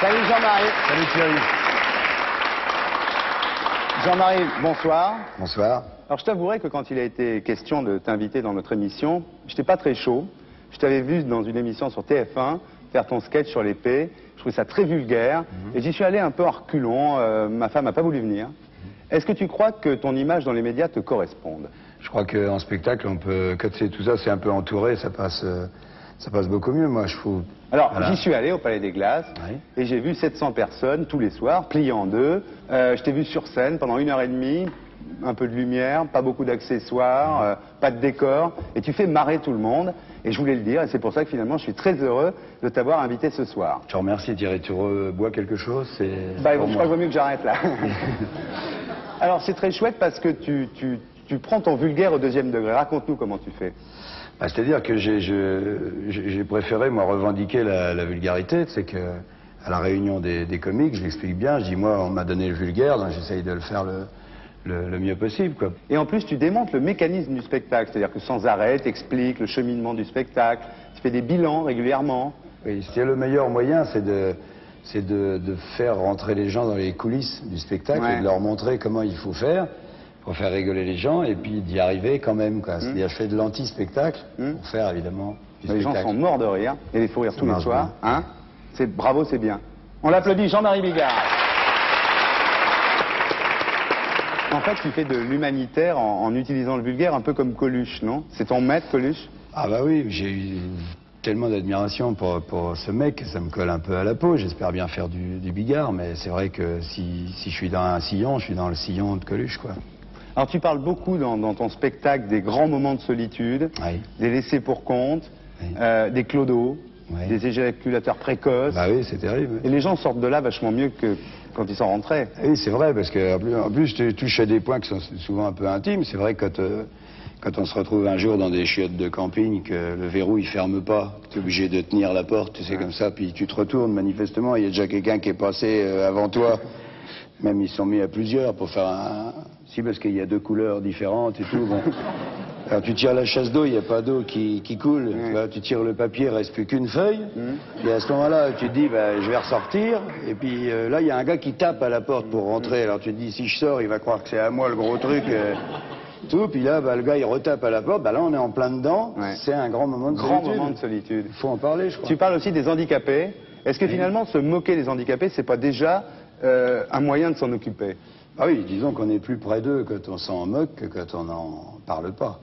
Salut Jean-Marie. Salut Thierry. Jean-Marie, bonsoir. Bonsoir. Alors je t'avouerai que quand il a été question de t'inviter dans notre émission, je n'étais pas très chaud. Je t'avais vu dans une émission sur TF1 faire ton sketch sur l'épée. Je trouvais ça très vulgaire. Et j'y suis allé un peu en reculons. Ma femme n'a pas voulu venir. Est-ce que tu crois que ton image dans les médias te corresponde? Je crois qu'en spectacle, on peut, quand c'est tout ça, c'est un peu entouré, ça passe beaucoup mieux, moi, je trouve. Alors, Voilà. j'y suis allé au Palais des Glaces, Oui. et j'ai vu 700 personnes tous les soirs, pliées en deux. Je t'ai vu sur scène pendant 1h30, un peu de lumière, pas beaucoup d'accessoires, pas de décor, et tu fais marrer tout le monde. Et je voulais le dire, et c'est pour ça que finalement, je suis très heureux de t'avoir invité ce soir. Je te remercie Thierry, tu bois quelque chose, c'est... Bah, pour je moi. crois qu'il vaut mieux que j'arrête là. Alors, c'est très chouette parce que tu prends ton vulgaire au deuxième degré. Raconte-nous comment tu fais. Bah, c'est-à-dire que j'ai préféré, moi, revendiquer la vulgarité. C'est que à la réunion des comiques, je l'explique bien, je dis, moi, on m'a donné le vulgaire, donc j'essaye de le faire le mieux possible, quoi. Et en plus, tu démontres le mécanisme du spectacle. C'est-à-dire que sans arrêt, tu expliques le cheminement du spectacle. Tu fais des bilans régulièrement. Oui, c'est le meilleur moyen, c'est de faire rentrer les gens dans les coulisses du spectacle et de leur montrer comment il faut faire pour faire rigoler les gens et puis d'y arriver quand même, quoi. C'est-à-dire, je fais de l'anti-spectacle pour faire évidemment du Les gens spectacle. sont morts de rire. Et les fous rires tous les marche soirs. Hein, bravo, c'est bien. On l'applaudit, Jean-Marie Bigard. En fait, tu fais de l'humanitaire en utilisant le vulgaire, un peu comme Coluche, non? C'est ton maître, Coluche? Ah bah oui, j'ai eu tellement d'admiration pour ce mec, ça me colle un peu à la peau. J'espère bien faire du Bigard, mais c'est vrai que si je suis dans un sillon, je suis dans le sillon de Coluche, quoi. Alors, tu parles beaucoup dans ton spectacle des grands moments de solitude, Oui. des laissés pour compte, Oui. Des clodos, Oui. des éjaculateurs précoces. Bah oui, c'est terrible. Et les gens sortent de là vachement mieux que quand ils s'en rentraient. Oui, c'est vrai, parce que en plus tu touches à des points qui sont souvent un peu intimes. C'est vrai que quand on se retrouve un jour dans des chiottes de camping, que le verrou il ferme pas, tu es obligé de tenir la porte, tu sais, comme ça, puis tu te retournes, manifestement, il y a déjà quelqu'un qui est passé avant toi. Même ils se sont mis à plusieurs pour faire un... Si, parce qu'il y a deux couleurs différentes et tout, bon. Alors tu tires la chasse d'eau, il n'y a pas d'eau qui coule. Tu vois, tu tires le papier, il ne reste plus qu'une feuille. Et à ce moment-là, tu te dis, bah, je vais ressortir. Et puis là, il y a un gars qui tape à la porte pour rentrer. Alors tu te dis, si je sors, il va croire que c'est à moi le gros truc. Tout. Puis là, bah, le gars, il retape à la porte. Bah, là, on est en plein dedans. Ouais. C'est un grand moment de Grand solitude. moment de solitude. Il faut en parler, je crois. Tu parles aussi des handicapés. Est-ce que finalement, se moquer des handicapés, c'est pas déjà un moyen de s'en occuper? Ah oui, disons qu'on est plus près d'eux quand on s'en moque que quand on n'en parle pas.